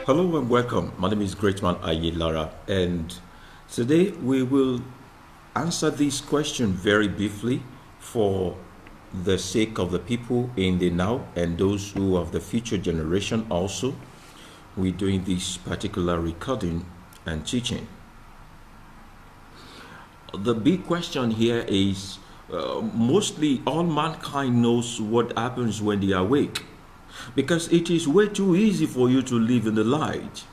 Hello and welcome. My name is Greatman Ayilara, and today we will answer this question very briefly for the sake of the people in the now and those who are the future generation also. We're doing this particular recording and teaching. The big question here is mostly all mankind knows what happens when they are awake, because it is way too easy for you to live in the light.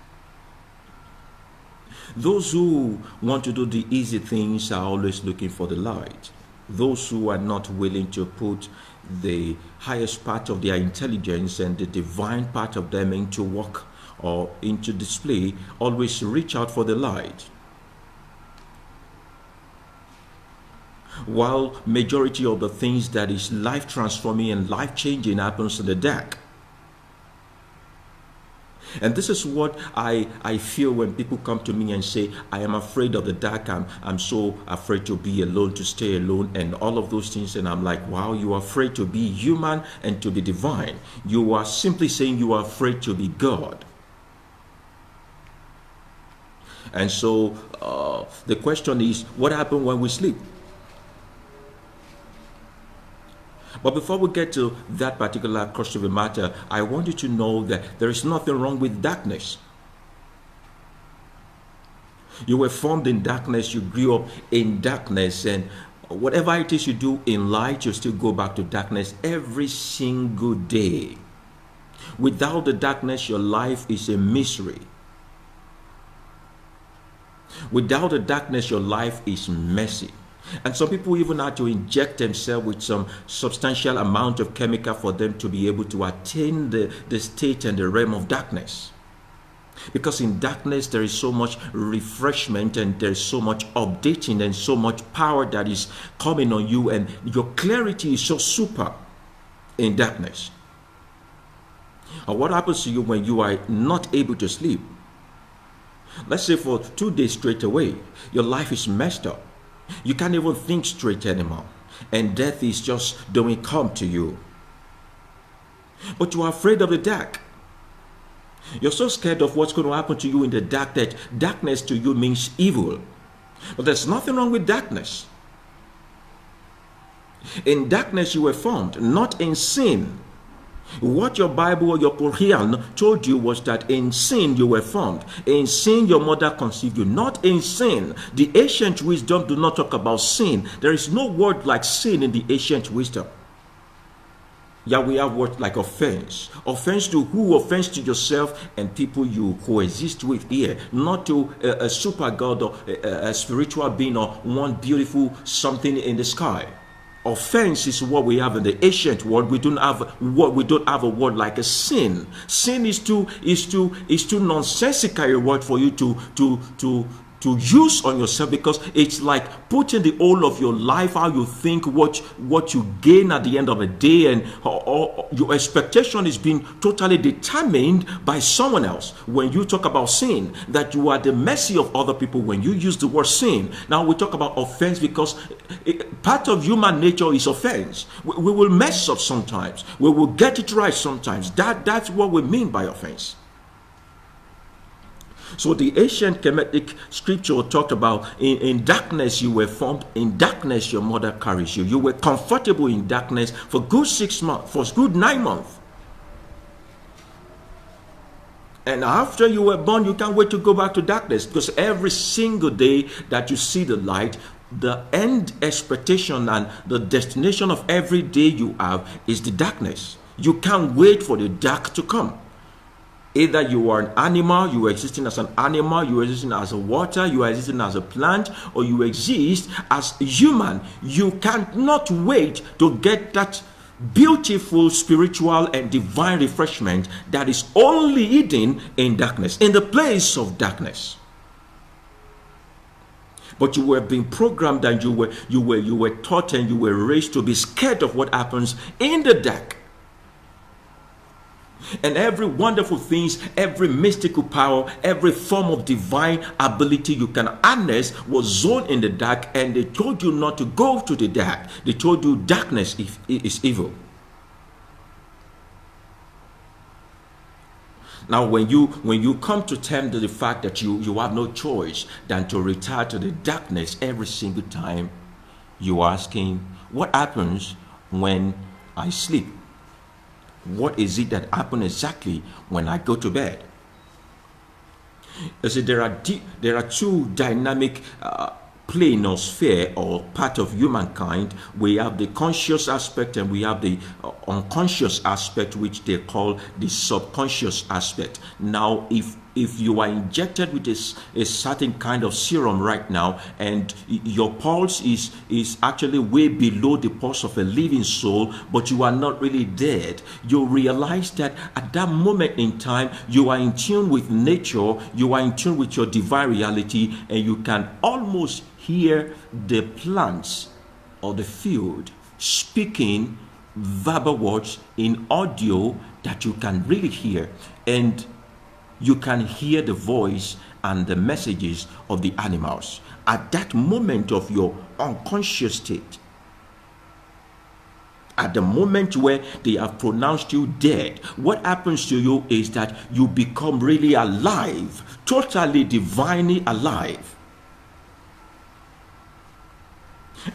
Those who want to do the easy things are always looking for the light. Those who are not willing to put the highest part of their intelligence and the divine part of them into work or into display always reach out for the light. While majority of the things that is life transforming and life changing happens in the dark. And this is what I feel when people come to me and say, I am afraid of the dark, I'm so afraid to be alone, to stay alone, and all of those things. And I'm like, wow, you are afraid to be human and to be divine. You are simply saying you are afraid to be God. And so the question is, what happens when we sleep? But before we get to that particular crux of the matter, I want you to know that there is nothing wrong with darkness. You were formed in darkness, you grew up in darkness, and whatever it is you do in light, you still go back to darkness every single day. Without the darkness, your life is a misery. Without the darkness, your life is messy. And some people even had to inject themselves with some substantial amount of chemical for them to be able to attain the state and the realm of darkness. Because in darkness there is so much refreshment and there's so much updating and so much power that is coming on you, and your clarity is so super in darkness. And what happens to you when you are not able to sleep? Let's say for 2 days straight away, your life is messed up. You can't even think straight anymore. And death is just doing come to you. But you are afraid of the dark. You're so scared of what's going to happen to you in the dark that darkness to you means evil. But there's nothing wrong with darkness. In darkness you were formed, not in sin. What your Bible or your Quran told you was that in sin you were formed. In sin your mother conceived you. Not in sin. The ancient wisdom do not talk about sin. There is no word like sin in the ancient wisdom. Yeah, we have words like offense. Offense to who? Offense to yourself and people you coexist with here. Not to a super God or a spiritual being or one beautiful something in the sky. Offense is what we have in the ancient world. We don't have a word like a sin. Sin is too nonsensical a word for you to use on yourself, because it's like putting the whole of your life, how you think, what you gain at the end of the day, and your expectation is being totally determined by someone else. When you talk about sin, that you are the mercy of other people when you use the word sin. Now we talk about offense because part of human nature is offense. We will mess up sometimes. We will get it right sometimes. That's what we mean by offense. So the ancient Kemetic scripture talked about in darkness you were formed, in darkness your mother carries you. You were comfortable in darkness for good 6 months, for good 9 months. And after you were born, you can't wait to go back to darkness, because every single day that you see the light, the end expectation and the destination of every day you have is the darkness. You can't wait for the dark to come. Either you are an animal, you are existing as an animal, you are existing as a water, you are existing as a plant, or you exist as a human. You cannot wait to get that beautiful spiritual and divine refreshment that is only hidden in darkness, in the place of darkness. But you were being programmed and you were taught and you were raised to be scared of what happens in the dark. And every wonderful things, every mystical power, every form of divine ability you can harness was zoned in the dark, and they told you not to go to the dark. They told you darkness is evil. Now, when you come to terms to the fact that you have no choice than to retire to the darkness every single time, you are asking, what happens when I sleep? What is it that happens exactly when I go to bed? You see, there are two dynamic plane or sphere or part of humankind. We have the conscious aspect and we have the unconscious aspect, which they call the subconscious aspect. Now, if you are injected with a certain kind of serum right now, and your pulse is actually way below the pulse of a living soul, but you are not really dead, you realize that at that moment in time, you are in tune with nature, you are in tune with your divine reality, and you can almost hear the plants or the field speaking verbal words in audio that you can really hear, and you can hear the voice and the messages of the animals at that moment of your unconscious state. At the moment where they have pronounced you dead, what happens to you is that you become really alive, totally divinely alive.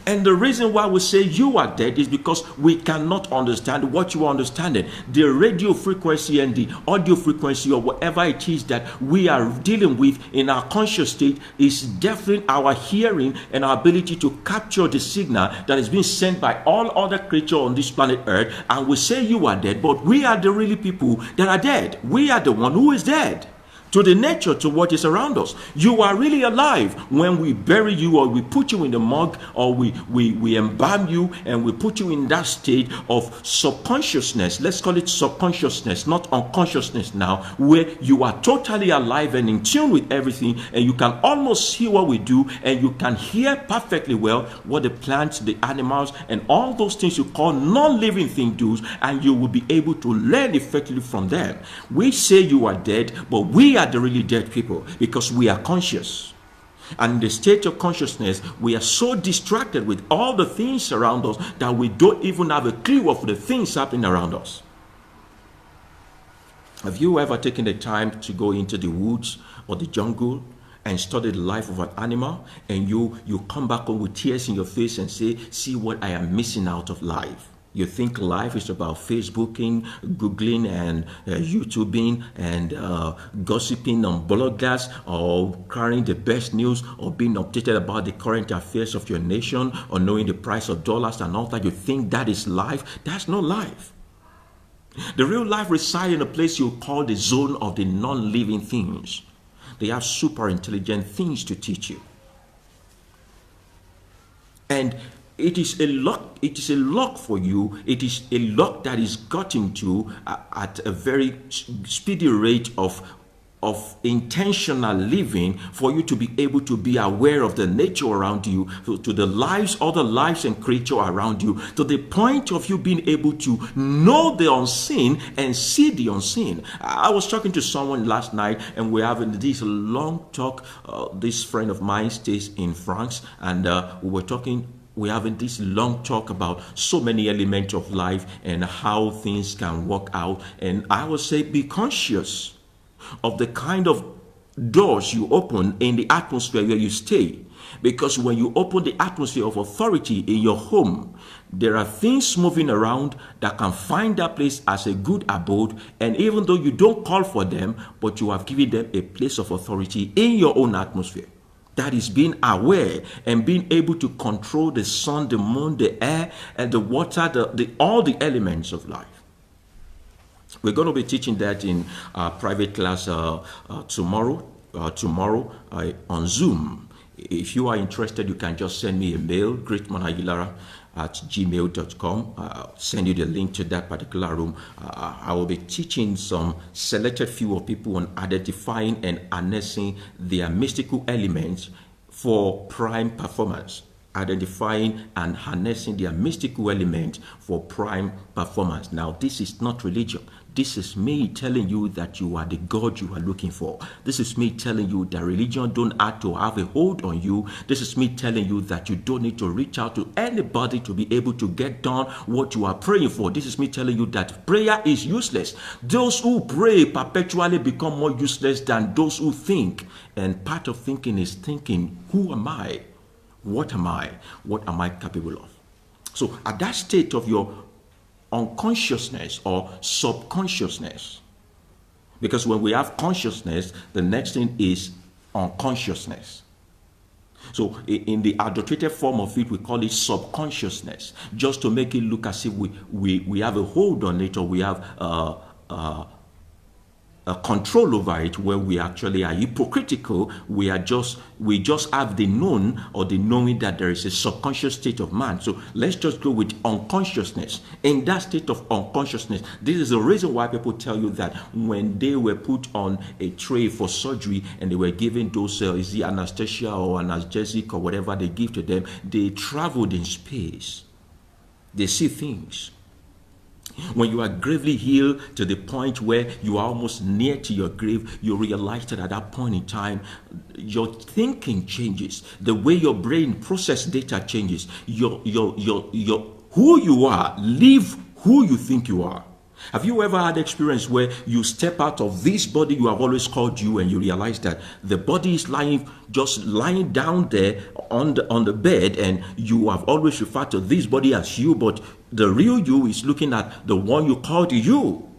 And the reason why we say you are dead is because we cannot understand what you are understanding. The radio frequency and the audio frequency or whatever it is that we are dealing with in our conscious state is deafening our hearing and our ability to capture the signal that is being sent by all other creatures on this planet Earth. And we say you are dead, but we are the really people that are dead. We are the one who is dead to the nature, to what is around us. You are really alive when we bury you, or we put you in the morgue, or we embalm you and we put you in that state of subconsciousness. Let's call it subconsciousness, not unconsciousness now, where you are totally alive and in tune with everything, and you can almost see what we do, and you can hear perfectly well what the plants, the animals, and all those things you call non-living things do, and you will be able to learn effectively from them. We say you are dead, but we are the really dead people because we are conscious. And in the state of consciousness, we are so distracted with all the things around us that we don't even have a clue of the things happening around us. Have you ever taken the time to go into the woods or the jungle and study the life of an animal, and you come back home with tears in your face and say, see what I am missing out of life? You think life is about Facebooking, Googling, and YouTubing, and gossiping on bloggers, or carrying the best news, or being updated about the current affairs of your nation, or knowing the price of dollars and all that. You think that is life? That's not life. The real life resides in a place you call the zone of the non-living things. They have super intelligent things to teach you. And it is a lock for you. It is a lock that is gotten to at a very speedy rate of intentional living, for you to be able to be aware of the nature around you, to the lives, other lives and creatures around you, to the point of you being able to know the unseen and see the unseen. I was talking to someone last night, and we're having this long talk. This friend of mine stays in France, and we're having this long talk about so many elements of life and how things can work out. And I would say, be conscious of the kind of doors you open in the atmosphere where you stay. Because when you open the atmosphere of authority in your home, there are things moving around that can find that place as a good abode. And even though you don't call for them, but you have given them a place of authority in your own atmosphere. That is being aware and being able to control the sun, the moon, the air, and the water, all the elements of life. We're going to be teaching that in our private class tomorrow on Zoom. If you are interested, you can just send me a mail, Greatman Ayilara @gmail.com. I'll send you the link to that particular room. I will be teaching some selected few of people on identifying and harnessing their mystical elements for prime performance. identifying and harnessing their mystical element for prime performance. Now, this is not religion. This is me telling you that you are the God you are looking for. This is me telling you that religion don't have to have a hold on you. This is me telling you that you don't need to reach out to anybody to be able to get done what you are praying for. This is me telling you that prayer is useless. Those who pray perpetually become more useless than those who think. And part of thinking is thinking, who am I? What am I? What am I capable of? So at that state of your unconsciousness or subconsciousness, because when we have consciousness, the next thing is unconsciousness. So in the adulterated form of it, we call it subconsciousness, just to make it look as if we have a hold on it, or we have a control over it, where we actually are hypocritical. We just have the known, or the knowing that there is a subconscious state of man. So let's just go with unconsciousness. In that state of unconsciousness, this is the reason why people tell you that when they were put on a tray for surgery and they were given those is it anesthesia or analgesic or whatever they give to them, they traveled in space. They see things. When you are gravely healed to the point where you are almost near to your grave, you realize that at that point in time, your thinking changes. The way your brain processes data changes. Your who you are, live who you think you are. Have you ever had experience where you step out of this body you have always called you, and you realize that the body is just lying down there on the bed, and you have always referred to this body as you, but the real you is looking at the one you called you.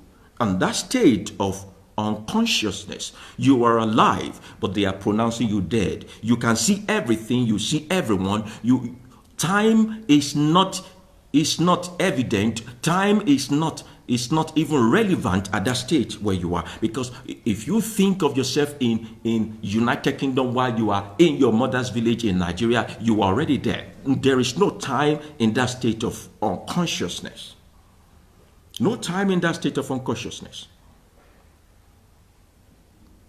And that state of unconsciousness, you are alive, but they are pronouncing you dead. You can see everything, you see everyone. Time is not evident. Time is not even relevant at that state where you are, because if you think of yourself in United Kingdom while you are in your mother's village in Nigeria, you are already there. There is no time in that state of unconsciousness. No time in that state of unconsciousness.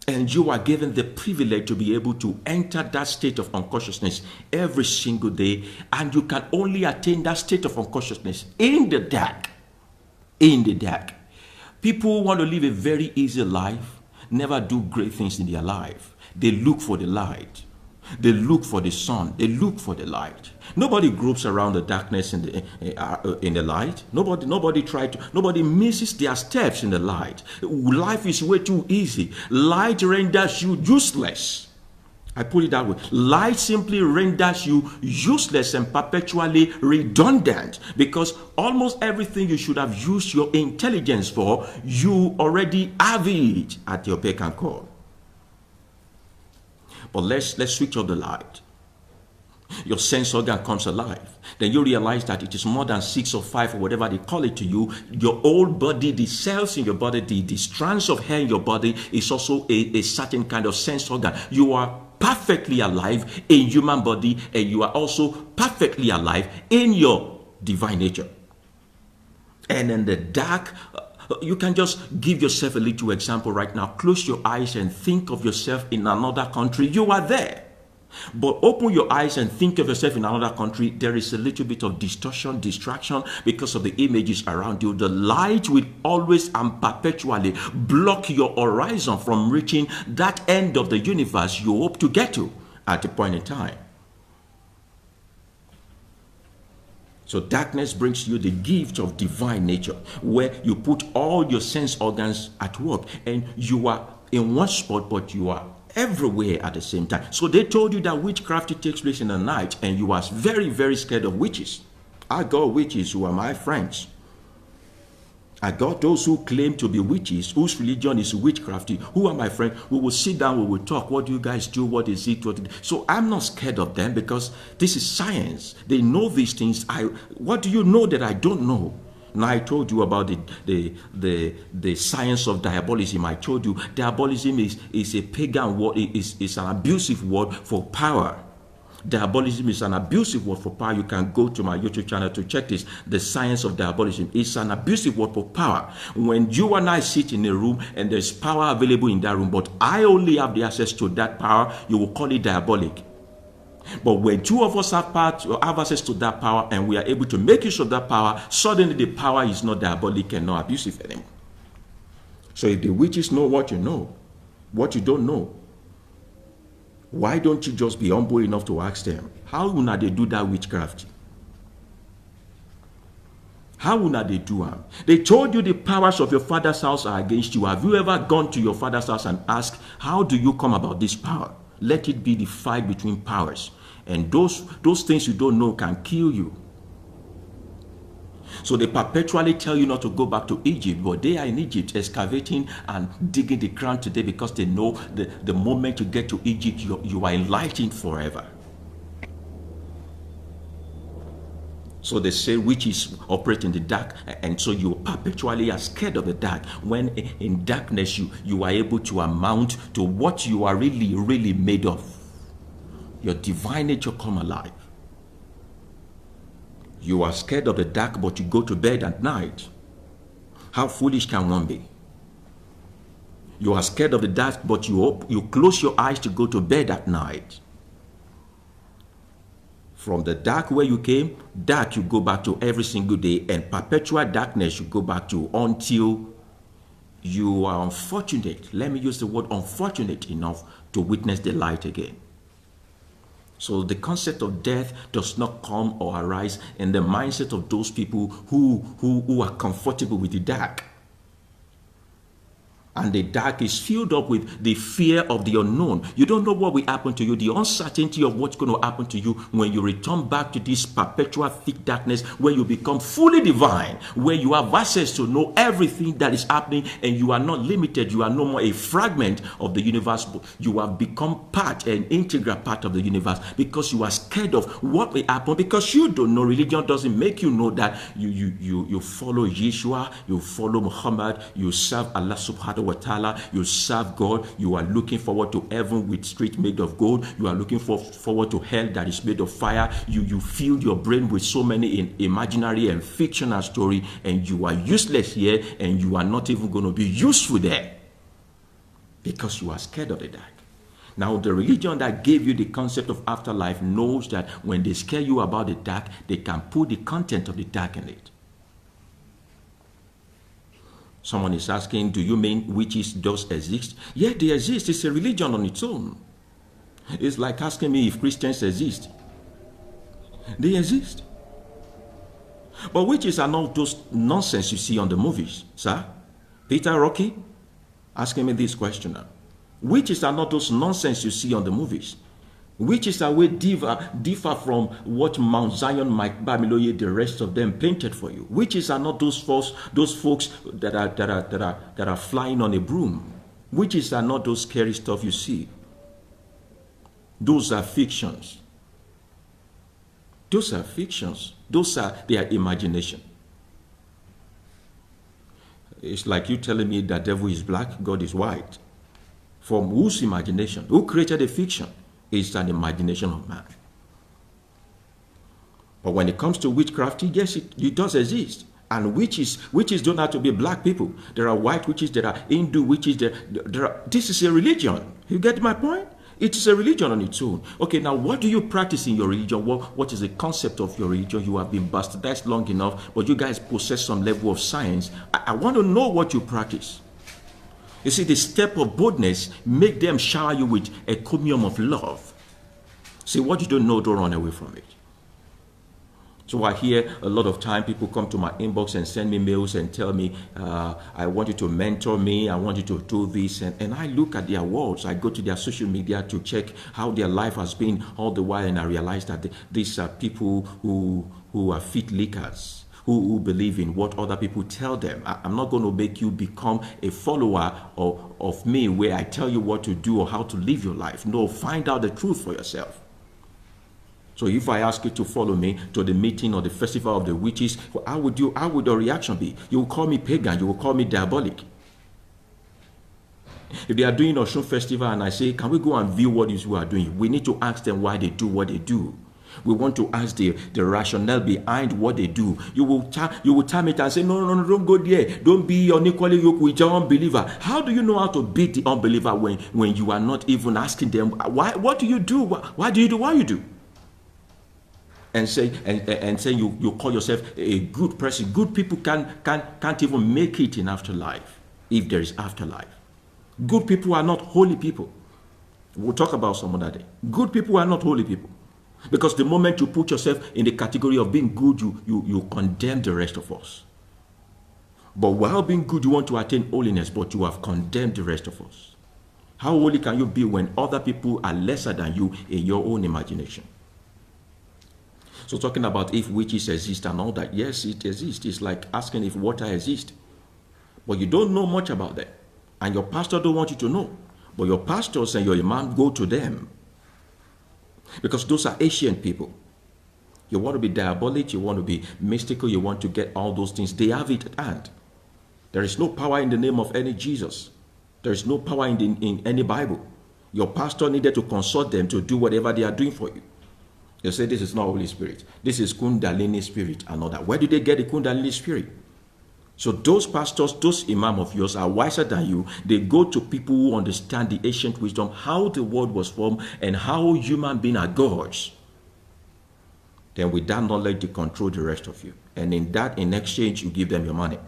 And you are given the privilege to be able to enter that state of unconsciousness every single day, and you can only attain that state of unconsciousness in the dark. In the dark. People want to live a very easy life, never do great things in their life. They look for the light. They look for the sun. They look for the light. Nobody gropes around the darkness in the light. Nobody misses their steps in the light. Life is way too easy. Light renders you useless. I put it that way. Light simply renders you useless and perpetually redundant, because almost everything you should have used your intelligence for, you already have it at your beck and call. But let's switch off the light. Your sense organ comes alive. Then you realize that it is more than 6 or 5 or whatever they call it to you. Your whole body, the cells in your body, the strands of hair in your body is also a certain kind of sense organ. You are perfectly alive in human body, and you are also perfectly alive in your divine nature. And in the dark, you can just give yourself a little example right now. Close your eyes and think of yourself in another country. You are there. But open your eyes and think of yourself in another country. There is a little bit of distortion, distraction, because of the images around you. The light will always and perpetually block your horizon from reaching that end of the universe you hope to get to at a point in time. So darkness brings you the gift of divine nature, where you put all your sense organs at work, and you are in one spot, but you are everywhere at the same time. So they told you that witchcraft takes place in the night, and you are very, very scared of witches. I got witches who are my friends. I got those who claim to be witches, whose religion is witchcraft, who are my friends. We will sit down, we will talk. What do you guys do? What is it? So I'm not scared of them, because this is science. They know these things. What do you know that I don't know? Now I told you about the science of diabolism. I told you diabolism is a pagan word, is an abusive word for power. Diabolism is an abusive word for power. You can go to my YouTube channel to check this. The science of diabolism is an abusive word for power. When you and I sit in a room and there's power available in that room, but I only have the access to that power, you will call it diabolic. But when two of us have power, have access to that power, and we are able to make use of that power, suddenly the power is not diabolic and not abusive anymore. So if the witches know what you know, what you don't know, why don't you just be humble enough to ask them, how will they do that witchcraft? How will they do it? They told you the powers of your father's house are against you. Have you ever gone to your father's house and asked, how do you come about this power? Let it be the fight between powers. And those things you don't know can kill you. So they perpetually tell you not to go back to Egypt, but they are in Egypt excavating and digging the ground today because they know the moment you get to Egypt, you are enlightened forever. So they say witches operate in the dark, and so you perpetually are scared of the dark. When in darkness you are able to amount to what you are really made of. Your divine nature come alive. You are scared of the dark, but you go to bed at night. How foolish can one be? You are scared of the dark, but you close your eyes to go to bed at night. From the dark where you came, dark you go back to every single day, and perpetual darkness you go back to until you are unfortunate. Let me use the word unfortunate enough to witness the light again. So the concept of death does not come or arise in the mindset of those people who are comfortable with the dark. And the dark is filled up with the fear of the unknown. You don't know what will happen to you, the uncertainty of what's going to happen to you when you return back to this perpetual thick darkness, where you become fully divine, where you have access to know everything that is happening, and you are not limited. You are no more a fragment of the universe. You have become part, an integral part of the universe, because you are scared of what will happen, because you don't know. Religion doesn't make you know that you follow Yeshua, you follow Muhammad, you serve Allah subhanahu wa ta'ala, you serve God, you are looking forward to heaven with streets made of gold, you are looking forward to hell that is made of fire. You fill your brain with so many imaginary and fictional story, and you are useless here, and you are not even going to be useful there because you are scared of the dark. Now, the religion that gave you the concept of afterlife knows that when they scare you about the dark, they can put the content of the dark in it. Someone is asking, do you mean witches does exist? Yeah, they exist. It's a religion on its own. It's like asking me if Christians exist. They exist. But witches are not those nonsense you see on the movies, sir. Peter Rocky asking me this question now. Witches are not those nonsense you see on the movies. Witches are way differ from what Mount Zion, Mike Bamiloye, the rest of them painted for you. Witches are not those folks that are flying on a broom. Witches are not those scary stuff you see. Those are fictions. Those are fictions. Those are their imagination. It's like you telling me that devil is black, God is white. From whose imagination? Who created the fiction? It's an imagination of man. But when it comes to witchcraft, yes, it does exist. And witches don't have to be black people. There are white witches, there are Hindu witches. This is a religion. You get my point? It is a religion on its own. Okay, now what do you practice in your religion? What is the concept of your religion? You have been bastardized long enough, but you guys possess some level of science. I want to know what you practice. You see, the step of boldness make them shower you with a encomium of love. See, what you don't know, don't run away from it. So I hear a lot of time people come to my inbox and send me mails and tell me, I want you to mentor me, I want you to do this. And I look at their words. I go to their social media to check how their life has been all the while, and I realize that these are people who are fit lickers. Who believe in what other people tell them. I'm not going to make you become a follower of me where I tell you what to do or how to live your life. No, find out the truth for yourself. So if I ask you to follow me to the meeting or the festival of the witches, how would your reaction be? You will call me pagan, you will call me diabolic. If they are doing a Oshun festival and I say, can we go and view what these people are doing? We need to ask them why they do what they do. We want to ask the rationale behind what they do. You will time it and say, no, don't go there. Don't be unequally yoked with your unbeliever. How do you know how to beat the unbeliever when you are not even asking them, why? What do you do? Why do you do what you do? and say you call yourself a good person. Good people can't even make it in afterlife, if there is afterlife. Good people are not holy people. We'll talk about some other day. Good people are not holy people. Because the moment you put yourself in the category of being good, you condemn the rest of us. But while being good, you want to attain holiness, but you have condemned the rest of us. How holy can you be when other people are lesser than you in your own imagination? So talking about if witches exist and all that, yes, it exists. It's like asking if water exists. But you don't know much about them. And your pastor don't want you to know. But your pastors and your imam go to them. Because those are ancient people. You want to be diabolic, you want to be mystical, you want to get all those things. They have it at hand. There is no power in the name of any Jesus. There is no power in any Bible. Your pastor needed to consult them to do whatever they are doing for you. You say this is not Holy Spirit. This is Kundalini Spirit and all that. Where did they get the Kundalini Spirit? So those pastors, those imam of yours are wiser than you. They go to people who understand the ancient wisdom, how the world was formed, and how human beings are gods. Then with that knowledge, they control the rest of you. And in exchange, you give them your money.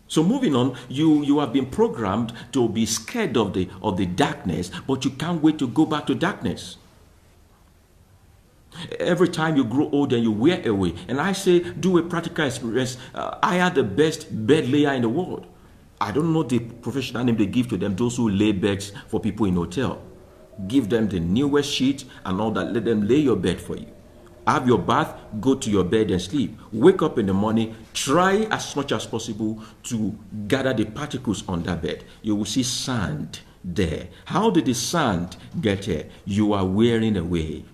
So moving on, you have been programmed to be scared of the darkness, but you can't wait to go back to darkness. Every time you grow old and you wear away, and I say do a practical experience. I had the best bed layer in the world. I don't know the professional name they give to them, those who lay beds for people in hotel. Give them the newest sheet and all that. Let them lay your bed for you. Have your bath, go to your bed and sleep. Wake up in the morning, try as much as possible to gather the particles on that bed. You will see sand there. How did the sand get here? You are wearing away.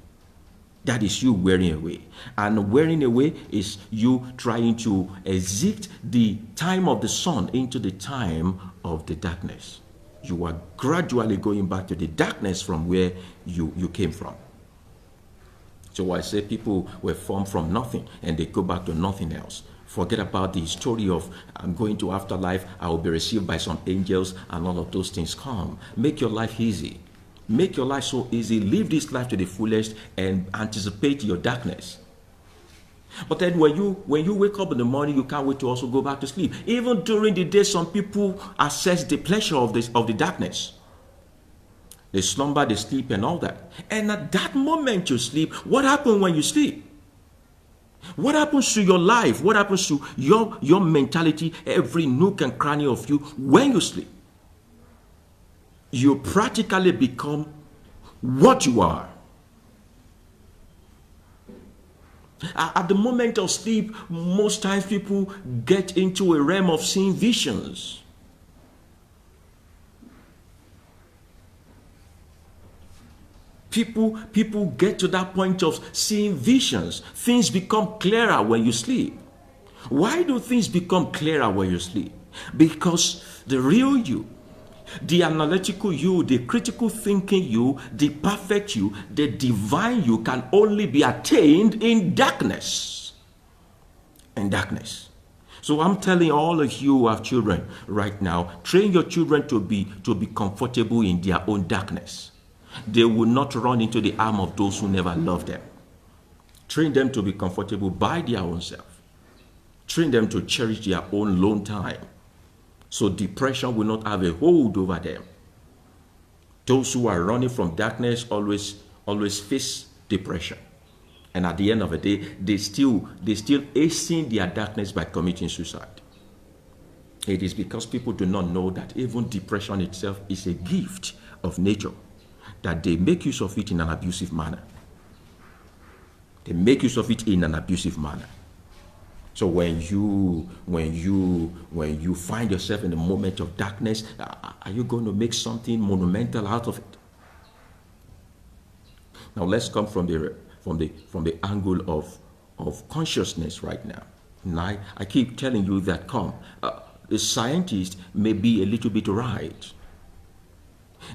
That is you wearing away. And wearing away is you trying to exit the time of the sun into the time of the darkness. You are gradually going back to the darkness from where you came from. So I say people were formed from nothing and they go back to nothing else. Forget about the story of I'm going to afterlife, I will be received by some angels and all of those things. Come, make your life easy. Make your life so easy. Live this life to the fullest and anticipate your darkness. But then when you wake up in the morning, you can't wait to also go back to sleep. Even during the day, some people assess the pleasure of the darkness. They slumber, they sleep and all that. And at that moment you sleep, what happens when you sleep? What happens to your life? What happens to your mentality, every nook and cranny of you when you sleep? You practically become what you are. At the moment of sleep, most times people get into a realm of seeing visions. People get to that point of seeing visions. Things become clearer when you sleep. Why do things become clearer when you sleep? Because the real you, the analytical you, the critical thinking you, the perfect you, the divine you can only be attained in darkness. In darkness. So I'm telling all of you who have children right now, train your children to be comfortable in their own darkness. They will not run into the arm of those who never loved them. Train them to be comfortable by their own self. Train them to cherish their own lone time. So depression will not have a hold over them. Those who are running from darkness always face depression. And at the end of the day, they still hasten their darkness by committing suicide. It is because people do not know that even depression itself is a gift of nature, that they make use of it in an abusive manner. They make use of it in an abusive manner. So when you find yourself in a moment of darkness, are you going to make something monumental out of it? Now let's come from the angle of consciousness right now. And I keep telling you that the scientist may be a little bit right.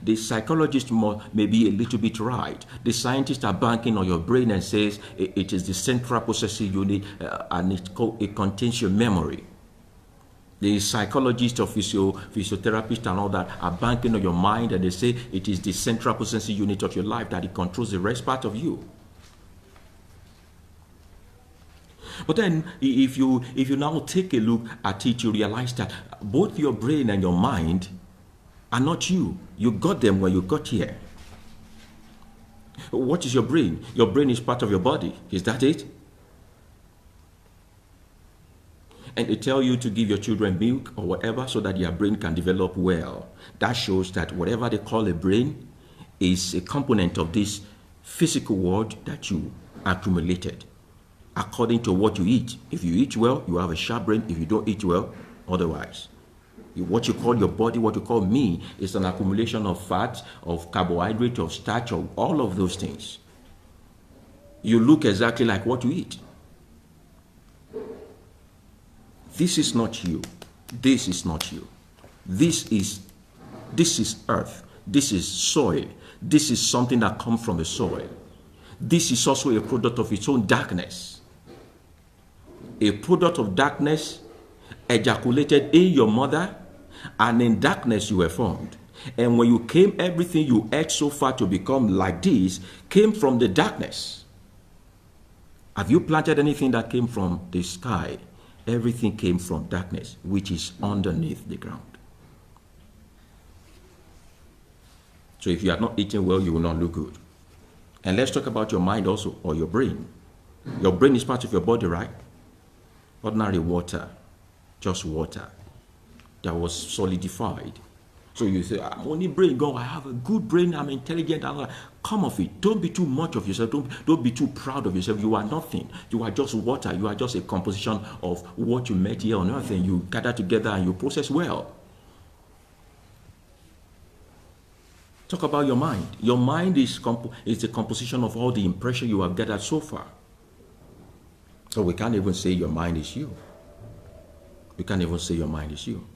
The psychologist may be a little bit right. The scientists are banking on your brain and says it is the central processing unit and it contains your memory. The psychologist or physiotherapist and all that are banking on your mind and they say it is the central processing unit of your life, that it controls the rest part of you. But then if you now take a look at it, you realize that both your brain and your mind are not you. You got them when you got here. What is your brain? Your brain is part of your body. Is that it? And they tell you to give your children milk or whatever so that your brain can develop well. That shows that whatever they call a brain is a component of this physical world that you accumulated according to what you eat. If you eat well, you have a sharp brain. If you don't eat well, otherwise. What you call your body, what you call me, is an accumulation of fat, of carbohydrate, of starch, of all of those things. You look exactly like what you eat. This is not you. This is not you. This is earth. This is soil. This is something that comes from the soil. This is also a product of its own darkness. A product of darkness ejaculated in your mother, and in darkness you were formed. And when you came, everything you ate so far to become like this came from the darkness. Have you planted anything that came from the sky? Everything came from darkness, which is underneath the ground. So if you are not eating well, you will not look good. And let's talk about your mind also, or your brain. Your brain is part of your body, right? Ordinary water, just water that was solidified. So you say, I'm only brain gone. I have a good brain. I'm intelligent. Come off it. Don't be too much of yourself. Don't be too proud of yourself. You are nothing. You are just water. You are just a composition of what you met here on earth, and you gather together and you process well. Talk about your mind. Your mind is the composition of all the impression you have gathered so far. So we can't even say your mind is you. We can't even say your mind is you.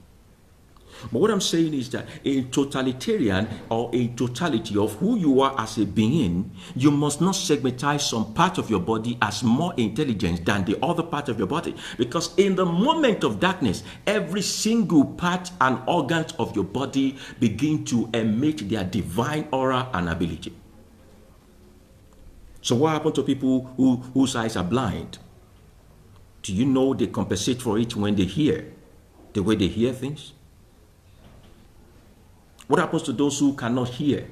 But what I'm saying is that a totalitarian, or a totality of who you are as a being, you must not segmentize some part of your body as more intelligent than the other part of your body. Because in the moment of darkness, every single part and organs of your body begin to emit their divine aura and ability. So what happened to people whose eyes are blind? Do you know they compensate for it when they hear, the way they hear things? What happens to those who cannot hear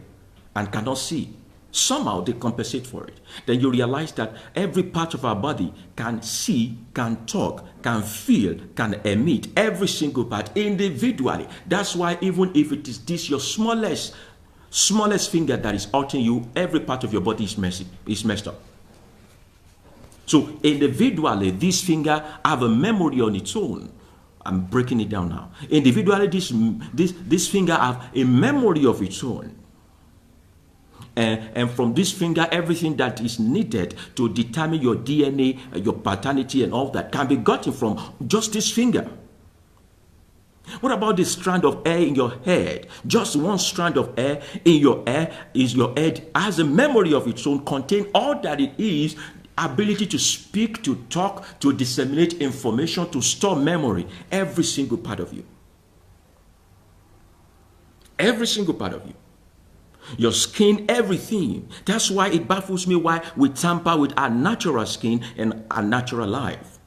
and cannot see? Somehow they compensate for it. Then you realize that every part of our body can see, can talk, can feel, can emit, every single part individually. That's why even if it is this your smallest finger that is hurting you, every part of your body is messed up. So individually, this finger have a memory on its own. I'm breaking it down now. Individually, this finger have a memory of its own. And from this finger, everything that is needed to determine your DNA, your paternity and all that can be gotten from just this finger. What about the strand of hair in your head? Just one strand of hair in your hair is your head has a memory of its own, contain all that it is, ability to speak, to talk, to disseminate information, to store memory. Every single part of you. Every single part of you. Your skin, everything. That's why it baffles me why we tamper with our natural skin and our natural life.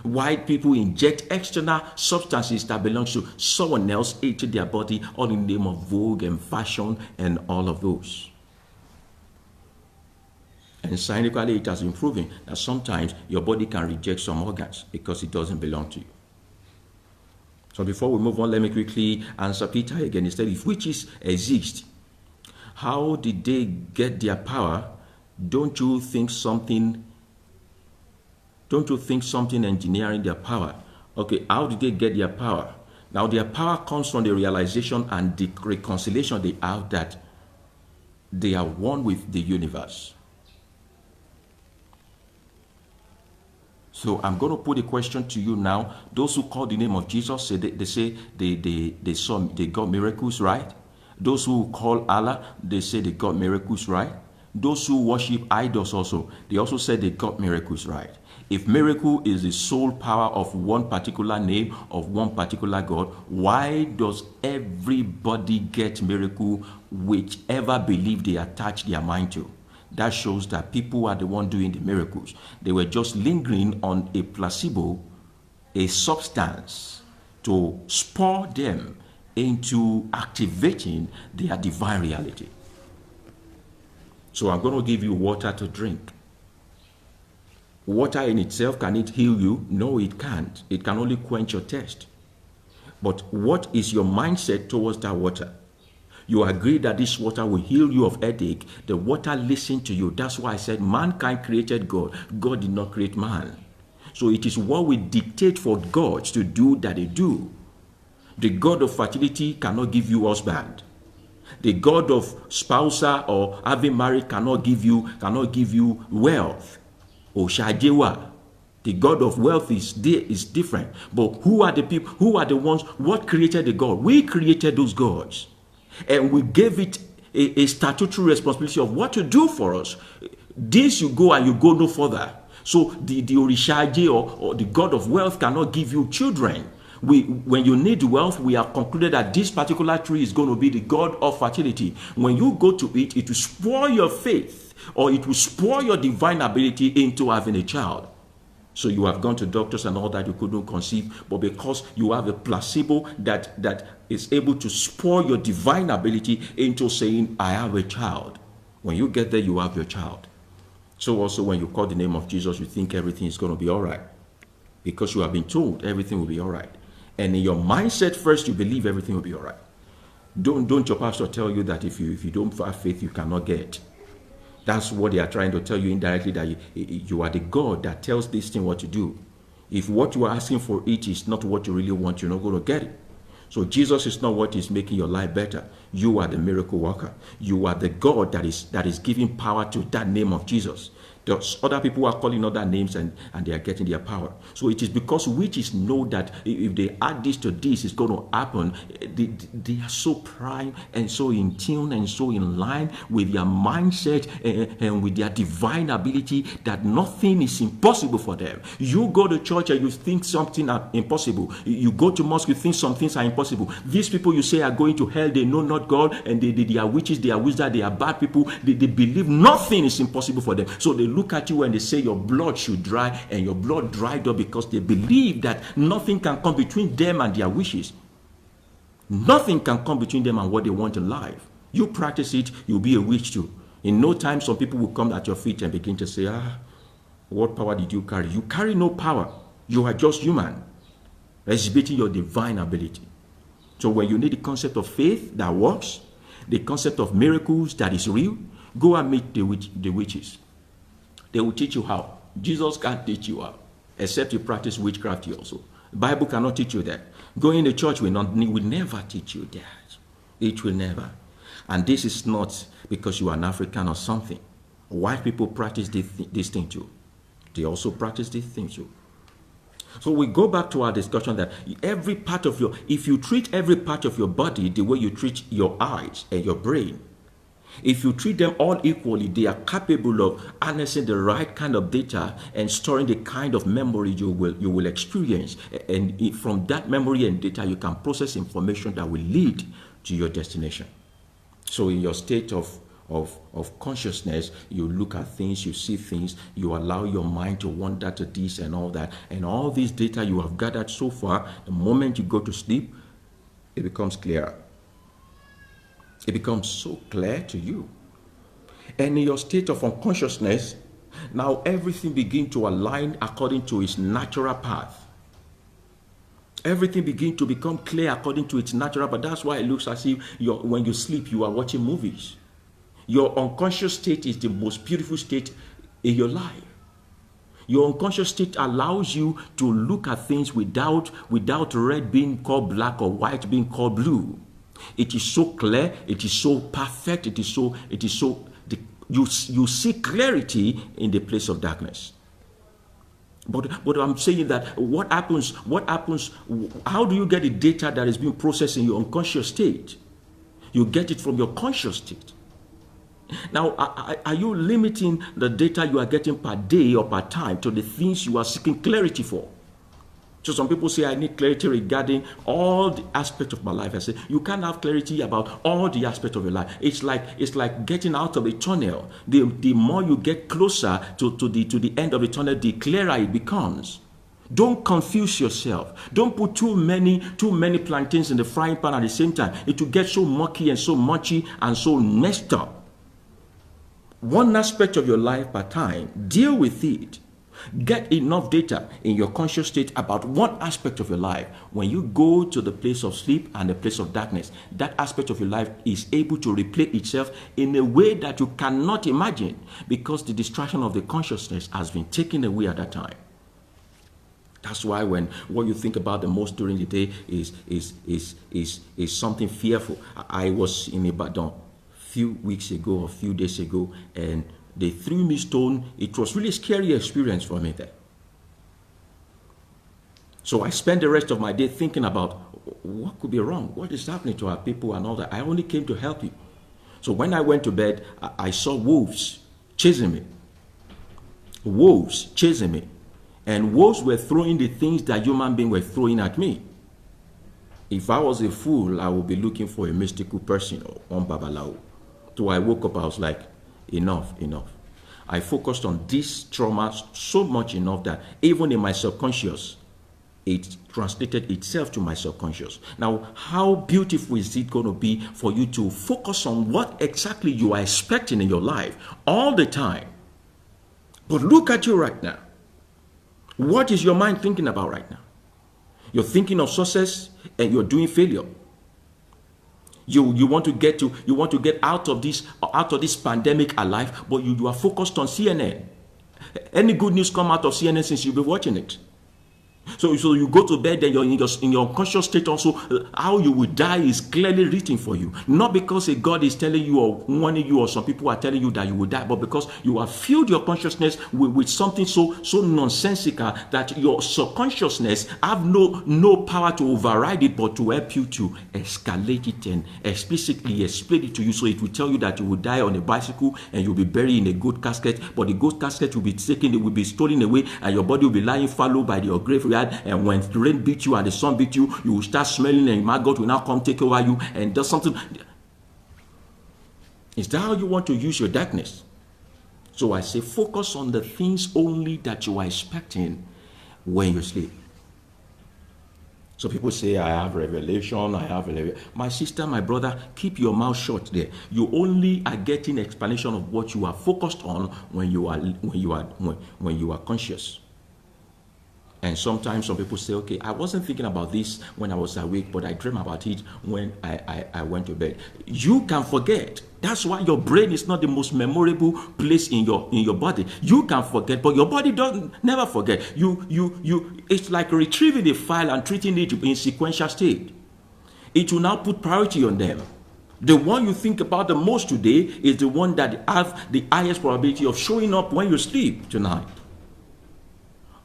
Why people inject external substances that belong to someone else into their body, all in the name of vogue and fashion and all of those. And scientifically, it has been proven that sometimes your body can reject some organs because it doesn't belong to you. So before we move on, let me quickly answer Peter again. Instead, if witches exist, how did they get their power? Don't you think something engineering their power? Okay, how did they get their power? Now, their power comes from the realization and the reconciliation they have that they are one with the universe. So I'm going to put a question to you now. Those who call the name of Jesus, they say they got miracles, right? Those who call Allah, they say they got miracles, right? Those who worship idols also, they also say they got miracles, right? If miracle is the sole power of one particular name, of one particular God, why does everybody get miracle whichever belief they attach their mind to? that shows that people are the one doing the miracles. They were just lingering on a placebo, a substance, to spur them into activating their divine reality. So I'm going to give you water to drink. Water in itself, can it heal you? No, it can't. It can only quench your thirst. But what is your mindset towards that water? You agree that this water will heal you of headache. The water listened to you. That's why I said mankind created God. God did not create man. So it is what we dictate for God to do that they do. The God of fertility cannot give you husband. The God of spousal or having married cannot give you wealth. Oshajewa. The God of wealth is different. But who are the people? Who are the ones? What created the God? We created those gods. And we gave it a statutory responsibility of what to do for us. This you go and you go no further. So the Orishaje or the God of wealth cannot give you children. When you need wealth, we have concluded that this particular tree is going to be the God of fertility. When you go to it, it will spoil your faith, or it will spoil your divine ability into having a child. So you have gone to doctors and all that, you couldn't conceive, but because you have a placebo that is able to spoil your divine ability into saying, I have a child. When you get there, you have your child. So also when you call the name of Jesus, you think everything is going to be all right. Because you have been told everything will be all right. And in your mindset first, you believe everything will be all right. Don't your pastor tell you that if you don't have faith, you cannot get. That's what they are trying to tell you indirectly, that you are the God that tells this thing what to do. If what you are asking for it is not what you really want, you're not going to get it. So Jesus is not what is making your life better. You are the miracle worker. You are the God that is giving power to that name of Jesus. There's other people are calling other names and they are getting their power. So it is because witches know that if they add this to this, it's going to happen. They are so prime and so in tune and so in line with their mindset and with their divine ability that nothing is impossible for them. You go to church and you think something is impossible. You go to mosque, you think some things are impossible. These people you say are going to hell, they know not God, and they are witches, they are wizards, they are bad people. They believe nothing is impossible for them. So they look at you and they say your blood should dry, and your blood dried up because they believe that nothing can come between them and their wishes. Nothing can come between them and what they want in life. You practice it, you'll be a witch too. In no time, some people will come at your feet and begin to say, what power did you carry? You carry no power. You are just human, exhibiting your divine ability. So when you need the concept of faith that works, the concept of miracles that is real, go and meet the witches. They will teach you how. Jesus can't teach you how, except you practice witchcraft also. The Bible cannot teach you that. Going to church will never teach you that. It will never. And this is not because you are an African or something. White people practice this thing too. They also practice this thing too. So we go back to our discussion that every part of if you treat every part of your body the way you treat your eyes and your brain, if you treat them all equally, they are capable of harnessing the right kind of data and storing the kind of memory you will experience. And from that memory and data, you can process information that will lead to your destination. So in your state of consciousness, you look at things, you see things, you allow your mind to wander to this and all that. And all this data you have gathered so far, the moment you go to sleep, it becomes clearer. It becomes so clear to you. And in your state of unconsciousness, now everything begins to align according to its natural path. Everything begins to become clear according to its natural path. That's why it looks as if when you sleep, you are watching movies. Your unconscious state is the most beautiful state in your life. Your unconscious state allows you to look at things without red being called black or white being called blue. It is so clear, it is so perfect, you see clarity in the place of darkness. But I'm saying that what happens, how do you get the data that is being processed in your unconscious state? You get it from your conscious state. Now, are you limiting the data you are getting per day or per time to the things you are seeking clarity for? So some people say, I need clarity regarding all the aspects of my life. I say, you can't have clarity about all the aspects of your life. It's like getting out of a tunnel. The more you get closer to the end of the tunnel, the clearer it becomes. Don't confuse yourself. Don't put too many plantains in the frying pan at the same time. It will get so mucky and so munchy and so messed up. One aspect of your life per time, deal with it. Get enough data in your conscious state about one aspect of your life. When you go to the place of sleep and the place of darkness, that aspect of your life is able to replay itself in a way that you cannot imagine, because the distraction of the consciousness has been taken away at that time. That's why when what you think about the most during the day is something fearful. I was in Ibadan a few weeks ago, a few days ago, and they threw me stone. It was really a scary experience for me there. So I spent the rest of my day thinking about what could be wrong, what is happening to our people and all that. I only came to help you. So when I went to bed, I saw wolves chasing me. Wolves chasing me. And wolves were throwing the things that human beings were throwing at me. If I was a fool, I would be looking for a mystical person or one babalao. So I woke up, I was like, enough. I focused on this trauma so much enough that even in my subconscious, it translated itself to my subconscious. Now, how beautiful is it going to be for you to focus on what exactly you are expecting in your life all the time? But look at you right now. What is your mind thinking about right now? You're thinking of success and you're doing failure. You want to get out of this pandemic alive, but you are focused on CNN. Any good news come out of CNN since you've been watching it? So you go to bed and you're in your conscious state also. How you will die is clearly written for you. Not because a God is telling you or warning you, or some people are telling you that you will die, but because you have filled your consciousness with something so nonsensical that your subconsciousness have no power to override it, but to help you to escalate it and explicitly explain it to you. So it will tell you that you will die on a bicycle and you'll be buried in a goat casket, but the goat casket will be taken, it will be stolen away, and your body will be lying fallow by your graveyard. And when the rain beats you and the sun beats you, you will start smelling, and maggot will now come take over you and does something. Is that how you want to use your darkness? So I say, focus on the things only that you are expecting when you sleep. So people say, I have revelation, My sister, my brother, keep your mouth shut there. You only are getting explanation of what you are focused on when you are conscious. And sometimes some people say, okay, I wasn't thinking about this when I was awake, but I dreamed about it when I went to bed. You can forget. That's why your brain is not the most memorable place in your body. You can forget, but your body never forget. It's like retrieving a file and treating it in sequential state. It will now put priority on them. The one you think about the most today is the one that has the highest probability of showing up when you sleep tonight.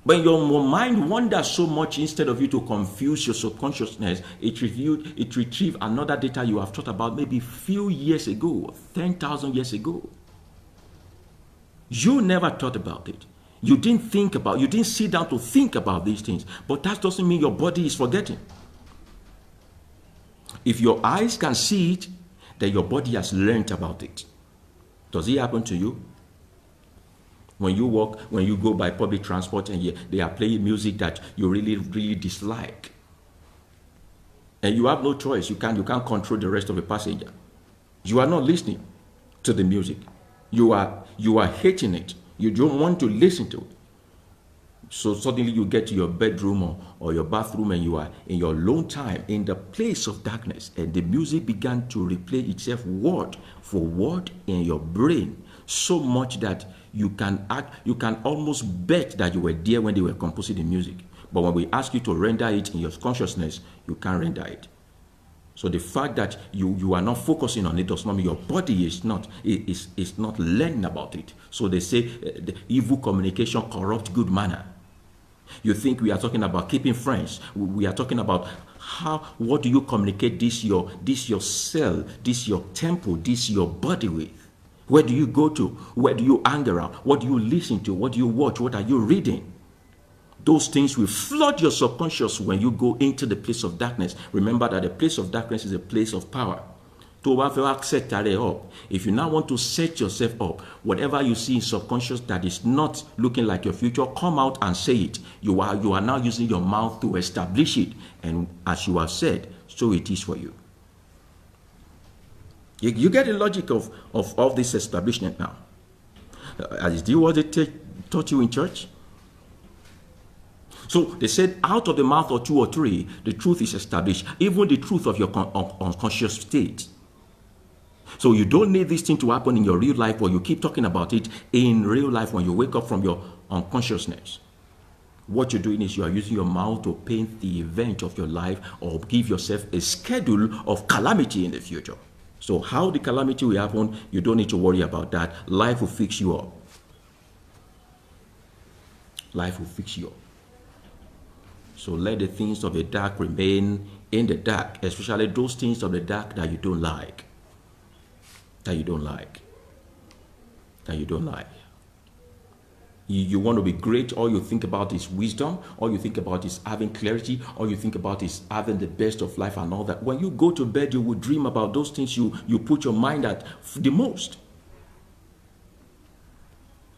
When your mind wanders so much, instead of you to confuse your subconsciousness, it retrieved another data you have thought about maybe a few years ago, 10,000 years ago. You never thought about it. You didn't sit down to think about these things. But that doesn't mean your body is forgetting. If your eyes can see it, then your body has learned about it. Does it happen to you? When you walk, when you go by public transport and they are playing music that you really, really dislike, and you have no choice, you can't control the rest of the passenger. You are not listening to the music. You are hating it. You don't want to listen to it. So suddenly you get to your bedroom or your bathroom and you are in your lone time in the place of darkness, and the music began to replay itself word for word in your brain, so much that you can almost bet that you were there when they were composing the music. But when we ask you to render it in your consciousness, you can't render it. So the fact that you are not focusing on it does not mean your body is not learning about it. So they say the evil communication corrupts good manner. You think we are talking about keeping friends. We are talking about what do you communicate this your cell, this your temple, this your body with? Where do you go to? Where do you hang around? What do you listen to? What do you watch? What are you reading? Those things will flood your subconscious when you go into the place of darkness. Remember that the place of darkness is a place of power. If you now want to set yourself up, whatever you see in subconscious that is not looking like your future, come out and say it. You are now using your mouth to establish it. And as you have said, so it is for you. You get the logic of this establishment now. Is this what they taught you in church? So they said, out of the mouth of two or three, the truth is established. Even the truth of your unconscious state. So you don't need this thing to happen in your real life, or you keep talking about it in real life when you wake up from your unconsciousness. What you're doing is you are using your mouth to paint the event of your life or give yourself a schedule of calamity in the future. So how the calamity will happen, you don't need to worry about that. Life will fix you up. Life will fix you up. So let the things of the dark remain in the dark, especially those things of the dark that you don't like. That you don't like. You want to be great, all you think about is wisdom, all you think about is having clarity, all you think about is having the best of life and all that. When you go to bed, you will dream about those things you put your mind at the most.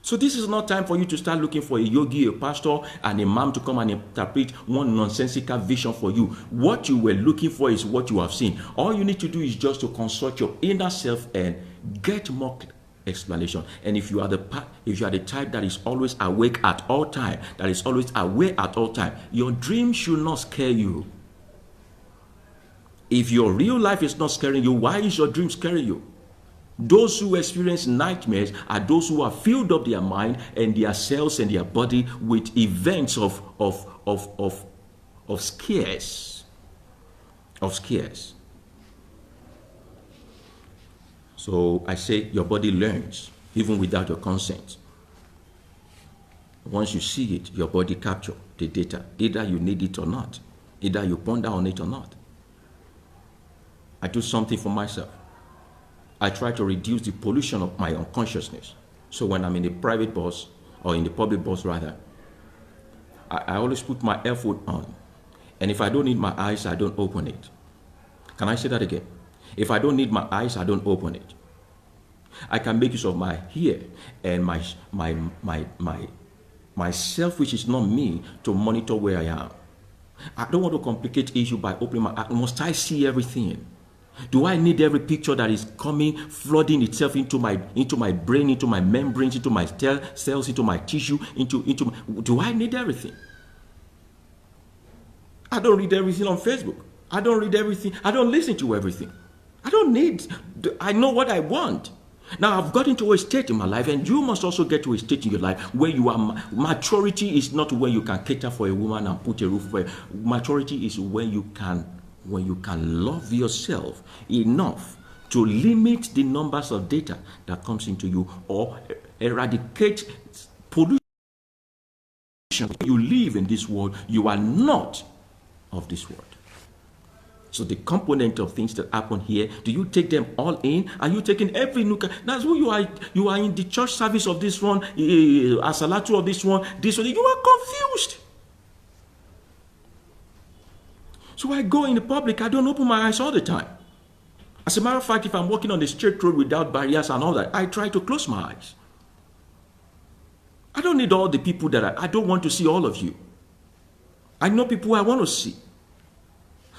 So this is not time for you to start looking for a yogi, a pastor, and a imam to come and interpret one nonsensical vision for you. What you were looking for is what you have seen. All you need to do is just to consult your inner self and get more explanation. And if you are the type that is always awake at all time, that is always aware at all time, your dream should not scare you. If your real life is not scaring you, why is your dream scaring you? Those who experience nightmares are those who have filled up their mind and their cells and their body with events of scares. So I say your body learns even without your consent. Once you see it, your body captures the data. Either you need it or not. Either you ponder on it or not. I do something for myself. I try to reduce the pollution of my unconsciousness. So when I'm in a private bus, or in the public bus rather, I always put my earphone on. And if I don't need my eyes, I don't open it. Can I say that again? If I don't need my eyes, I don't open it. I can make use of my ear and myself, which is not me, to monitor where I am. I don't want to complicate issue by opening my eyes. Must I see everything? Do I need every picture that is coming, flooding itself into my brain, into my membranes, into my cells, into my tissue, do I need everything? I don't read everything on Facebook. I don't read everything. I don't listen to everything. I know what I want. Now I've gotten to a state in my life, and you must also get to a state in your life where you are. Maturity is not when you can cater for a woman and put a roof over. Maturity is when you can love yourself enough to limit the numbers of data that comes into you, or eradicate pollution. You live in this world, you are not of this world. So the component of things that happen here, do you take them all in? Are you taking every nook? That's who you are. You are in the church service of this one, asalatu of this one, this one. You are confused. So I go in the public, I don't open my eyes all the time. As a matter of fact, if I'm walking on the straight road without barriers and all that, I try to close my eyes. I don't need all the people that I don't want to see all of you. I know people I want to see.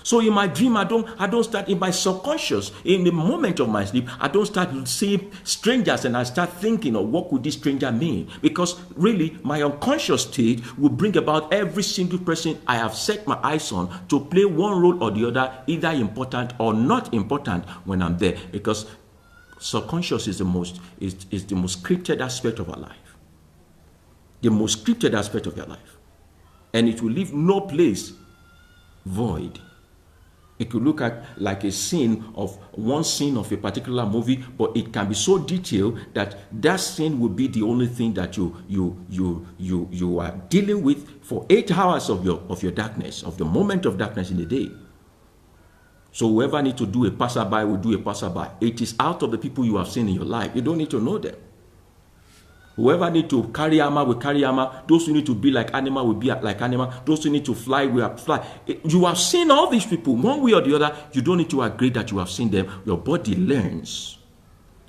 So in my dream, I don't start in my subconscious, in the moment of my sleep, I don't start seeing strangers and I start thinking of what could this stranger mean? Because really, my unconscious state will bring about every single person I have set my eyes on to play one role or the other, either important or not important when I'm there. Because subconscious is the most scripted aspect of our life. The most scripted aspect of your life. And it will leave no place void. It could look at like a scene of one scene of a particular movie, but it can be so detailed that that scene will be the only thing that you are dealing with for 8 hours of your darkness, of the moment of darkness in the day. So whoever needs to do a passerby will do a passerby. It is out of the people you have seen in your life. You don't need to know them. Whoever need to carry armor will carry armor. Those who need to be like animal will be like animal. Those who need to fly will fly. You have seen all these people one way or the other. You don't need to agree that you have seen them. Your body learns.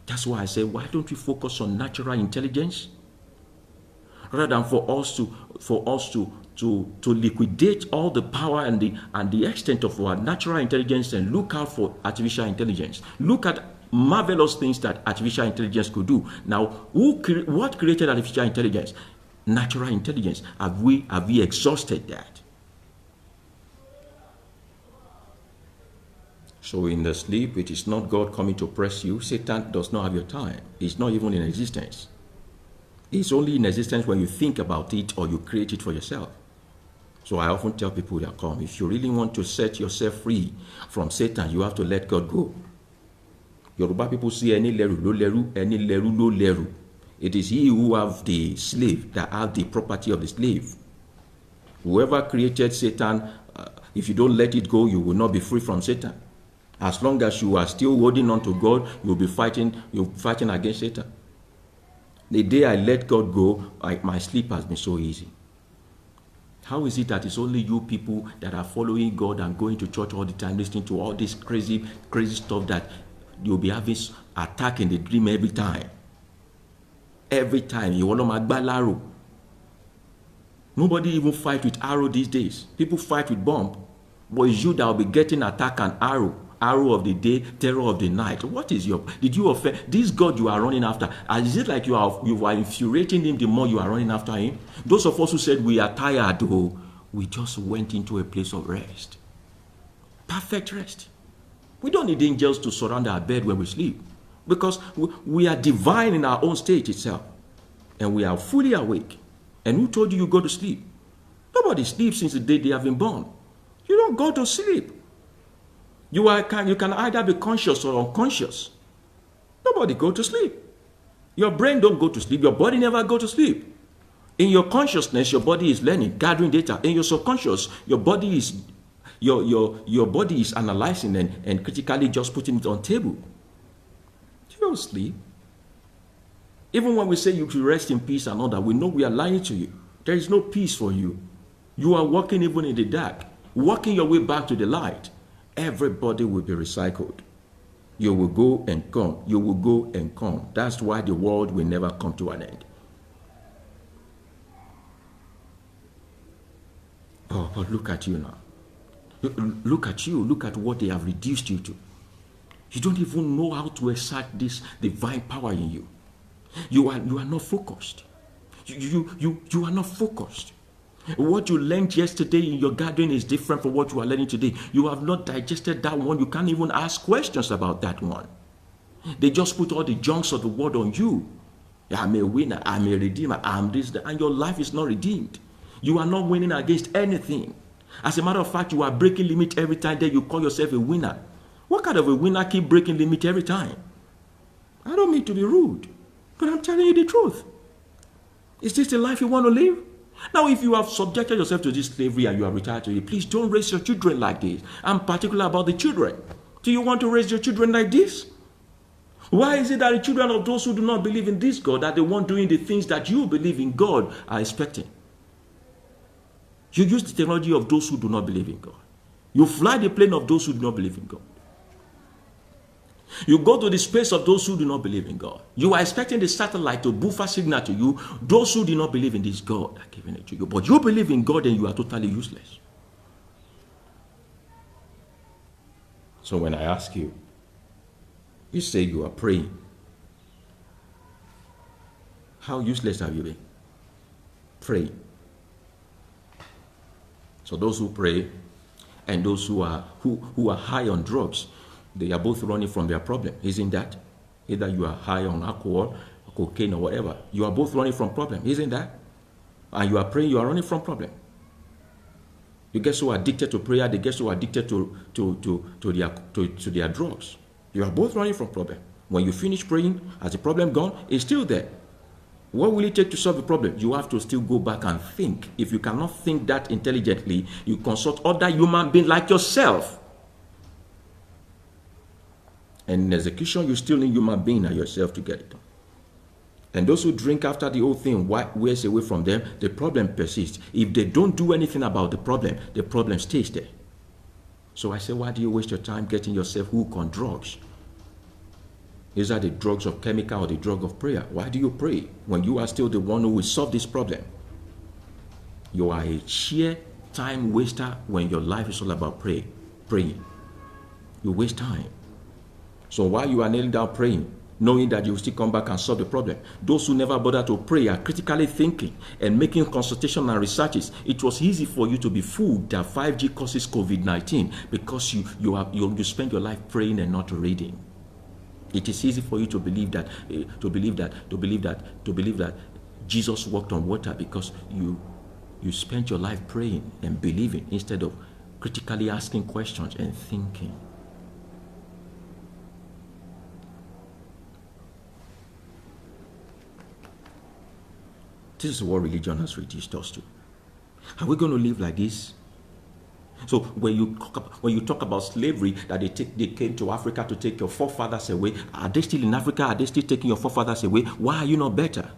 That's why I say, why don't we focus on natural intelligence rather than for us to liquidate all the power and the extent of our natural intelligence and look out for artificial intelligence. Look at marvelous things that artificial intelligence could do. Now, what created artificial intelligence? Natural intelligence. Have we exhausted that? So in the sleep, it is not God coming to press you. Satan does not have your time. It's not even in existence. It's only in existence when you think about it or you create it for yourself. So I often tell people that come, if you really want to set yourself free from Satan, you have to let God go. Yoruba people say, any leru, lo leru, any leru, lo leru. It is he who have the slave that have the property of the slave. Whoever created Satan, if you don't let it go, you will not be free from Satan. As long as you are still holding on to God, you'll be fighting against Satan. The day I let God go, my sleep has been so easy. How is it that it's only you people that are following God and going to church all the time, listening to all this crazy stuff that you'll be having attack in the dream every time? Every time. You want to make arrow. Nobody even fight with arrow these days. People fight with bomb. But it's you that will be getting attack and arrow. Arrow of the day, terror of the night. What is did you offend this God you are running after? And is it like you are infuriating him the more you are running after him? Those of us who said we are tired, we just went into a place of rest. Perfect rest. We don't need angels to surround our bed when we sleep, because we are divine in our own state itself, and we are fully awake. And who told you go to sleep? Nobody sleeps since the day they have been born. You don't go to sleep. You can either be conscious or unconscious. Nobody go to sleep. Your brain don't go to sleep. Your body never go to sleep. In your consciousness, your body is learning, gathering data. In your subconscious, your body is your body is analyzing and critically just putting it on table. You don't sleep. Even when we say you should rest in peace and all that, we know we are lying to you. There is no peace for you. You are walking even in the dark, walking your way back to the light. Everybody will be recycled. You will go and come. You will go and come. That's why the world will never come to an end. Oh, but look at you now. Look at you. Look at what they have reduced you to. You don't even know how to exert this divine power in you. You are not focused. You are not focused. What you learned yesterday in your gathering is different from what you are learning today. You have not digested that one. You can't even ask questions about that one. They just put all the junks of the world on you. I'm a winner. I'm a redeemer. I'm this, that, and your life is not redeemed. You are not winning against anything. As a matter of fact, you are breaking limit every time that you call yourself a winner. What kind of a winner keep breaking limit every time? I don't mean to be rude, but I'm telling you the truth. Is this the life you want to live? Now, if you have subjected yourself to this slavery and you are retired to it, please don't raise your children like this. I'm particular about the children. Do you want to raise your children like this? Why is it that the children of those who do not believe in this God, that they want doing the things that you believe in God, are expecting? You use the technology of those who do not believe in God. You fly the plane of those who do not believe in God. You go to the space of those who do not believe in God. You are expecting the satellite to buffer signal to you. Those who do not believe in this God are giving it to you. But you believe in God and you are totally useless. So when I ask you, you say you are praying. How useless have you been? Praying. So those who pray and those who are high on drugs, they are both running from their problem. Isn't that? Either you are high on alcohol, cocaine, or whatever. You are both running from problem. Isn't that? And you are praying, you are running from problem. You get so addicted to prayer, they get so addicted to their drugs. You are both running from problem. When you finish praying, has the problem gone? It's still there. What will it take to solve the problem? You have to still go back and think. If you cannot think that intelligently, you consult other human beings like yourself. And in execution, you still need human being and yourself to get it done. And those who drink after the whole thing wears away from them, the problem persists. If they don't do anything about the problem stays there. So I say, why do you waste your time getting yourself hooked on drugs? Is that the drugs of chemical or the drug of prayer? Why do you pray when you are still the one who will solve this problem? You are a sheer time waster when your life is all about praying. You waste time. So while you are kneeling down praying, knowing that you will still come back and solve the problem, those who never bother to pray are critically thinking and making consultation and researches. It was easy for you to be fooled that 5G causes COVID-19 because you spend your life praying and not reading. It is easy for you to believe that Jesus walked on water because you spent your life praying and believing instead of critically asking questions and thinking. This is what religion has reduced us to. Are we going to live like this? So when you talk about slavery, that they came to Africa to take your forefathers away, are they still in Africa? Are they still taking your forefathers away? Why are you not better?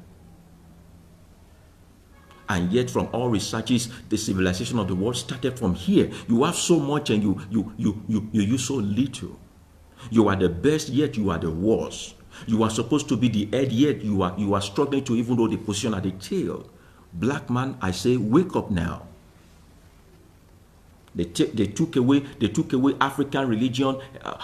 And yet, from all researches, the civilization of the world started from here. You have so much and you use so little. You are the best, yet you are the worst. You are supposed to be the head, yet you are struggling to even know the position at the tail. Black man, I say, wake up now. They took away African religion,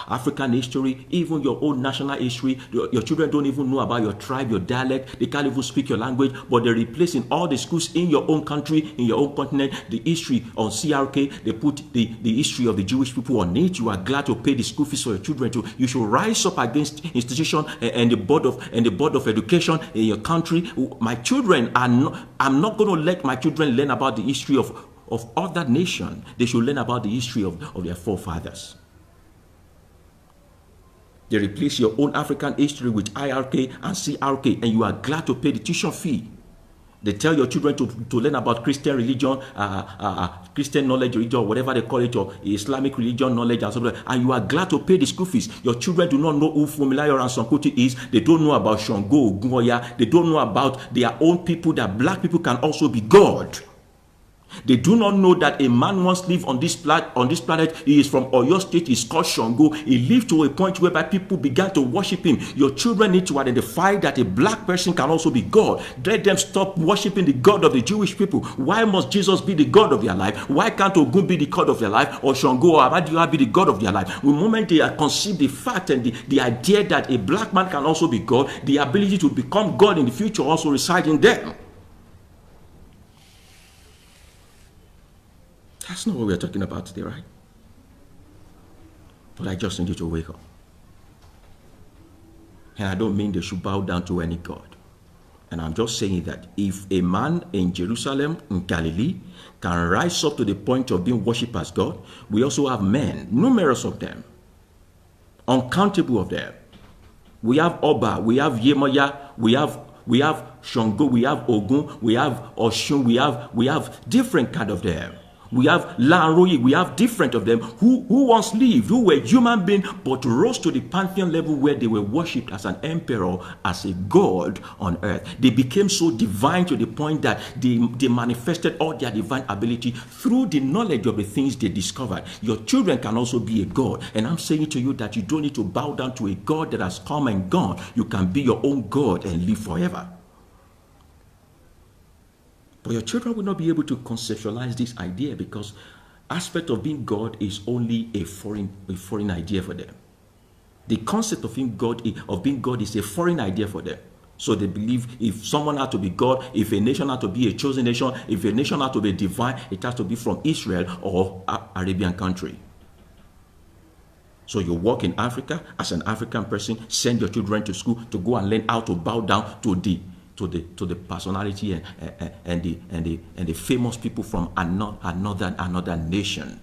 African history, even your own national history. Your children don't even know about your tribe, your dialect. They can't even speak your language, but they're replacing all the schools in your own country, in your own continent. The history on CRK, they put the history of the Jewish people on it. You are glad to pay the school fees for your children too. You should rise up against institution and the board of education in your country. My children I'm not going to let my children learn about the history of other nation. They should learn about the history of their forefathers. They replace your own African history with IRK and CRK, and you are glad to pay the tuition fee. They tell your children to learn about Christian religion, Christian knowledge religion, or whatever they call it, or Islamic religion knowledge, and so on. And you are glad to pay the school fees. Your children do not know who Fumilayo and Sankuti is. They don't know about Shango, Ogunwoya. They don't know about their own people, that black people can also be God. They do not know that a man once lived on this planet. He is from Oyo State. He's called Shango. He lived to a point whereby people began to worship him. Your children need to identify that a black person can also be God. Let them stop worshiping the God of the Jewish people. Why must Jesus be the God of their life? Why can't Ogun be the God of their life, or Shango or Abadiwa be the God of their life? The moment they conceive the fact and the idea that a black man can also be God, the ability to become God in the future also resides in them. That's not what we're talking about today, right? But I just need you to wake up. And I don't mean they should bow down to any God. And I'm just saying that if a man in Jerusalem, in Galilee, can rise up to the point of being worshipped as God, we also have men, numerous of them, uncountable of them. We have Oba, we have Yemoya, we have Shango, we have Ogun, we have Oshun, we have different kind of them. We have Lanroyi, we have different of them who once lived, who were human beings, but rose to the pantheon level where they were worshipped as an emperor, as a god on earth. They became so divine to the point that they manifested all their divine ability through the knowledge of the things they discovered. Your children can also be a god. And I'm saying to you that you don't need to bow down to a god that has come and gone. You can be your own god and live forever. But your children will not be able to conceptualize this idea, because aspect of being God is only a foreign idea for them. The concept of being God is a foreign idea for them. So they believe if someone had to be God, if a nation had to be a chosen nation, if a nation had to be divine, it has to be from Israel or Arabian country. So you work in Africa as an African person, send your children to school to go and learn how to bow down to the personality and the famous people from another nation,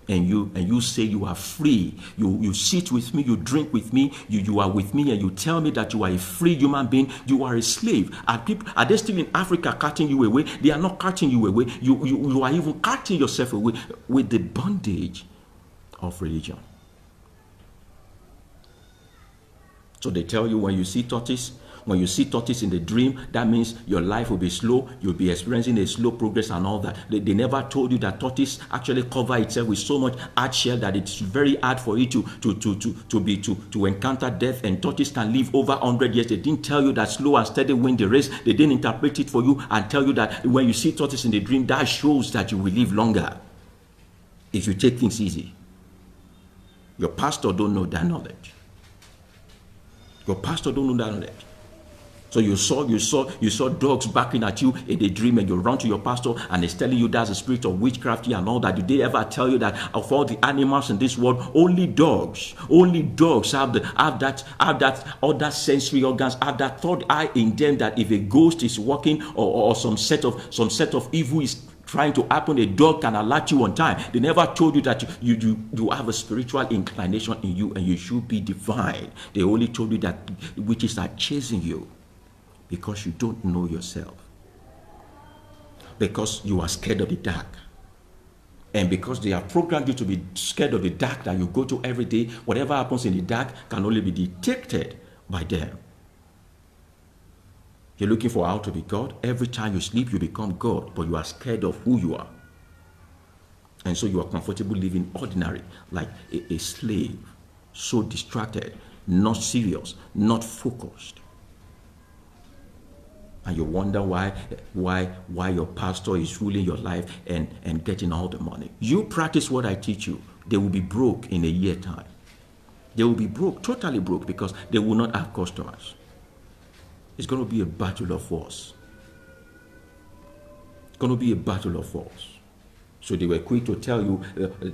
and you say you are free. You sit with me, you drink with me, you are with me, and you tell me that you are a free human being. You are a slave. Are they still in Africa carting you away? They are not carting you away. You are even carting yourself away with the bondage of religion. So they tell you when you see tortoise, When you see tortoise in the dream, that means your life will be slow. You'll be experiencing a slow progress and all that. They never told you that tortoise actually cover itself with so much hard shell that it's very hard for it to encounter death. And tortoise can live over 100 years. They didn't tell you that slow and steady win the race. They didn't interpret it for you and tell you that when you see tortoise in the dream, that shows that you will live longer if you take things easy. Your pastor don't know that knowledge. Your pastor don't know that knowledge. So you saw dogs barking at you in the dream, and you run to your pastor and he's telling you that's a spirit of witchcraft here and all that. Did they ever tell you that of all the animals in this world, only dogs have that other sensory organs, have that third eye in them, that if a ghost is walking or some set of evil is trying to happen, a dog can alert you on time. They never told you that you have a spiritual inclination in you and you should be divine. They only told you that witches are chasing you because you don't know yourself, because you are scared of the dark, and because they have programmed you to be scared of the dark that you go to every day. Whatever happens in the dark can only be detected by them. You're looking for how to be God. Every time you sleep, you become God, but you are scared of who you are. And so you are comfortable living ordinary, like a slave, so distracted, not serious, not focused. And you wonder why your pastor is ruling your life and getting all the money. You practice what I teach you, they will be broke in a year time. They will be broke, totally broke, because they will not have customers. It's going to be a battle of force. It's going to be a battle of force. So they were quick to tell you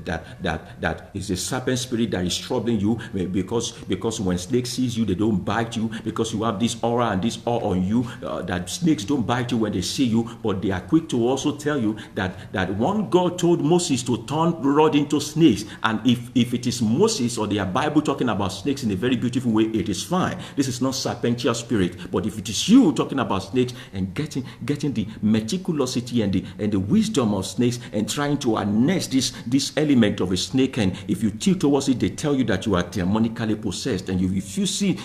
that it's a serpent spirit that is troubling you, because when snakes sees you, they don't bite you, because you have this aura and this awe on you, that snakes don't bite you when they see you. But they are quick to also tell you that one God told Moses to turn rod into snakes, and if it is Moses or their Bible talking about snakes in a very beautiful way, it is fine. This is not serpential spirit. But if it is you talking about snakes and getting the meticulosity and the wisdom of snakes and trying to harness this element of a snake, and if you tilt towards it, they tell you that you are demonically possessed. And if you see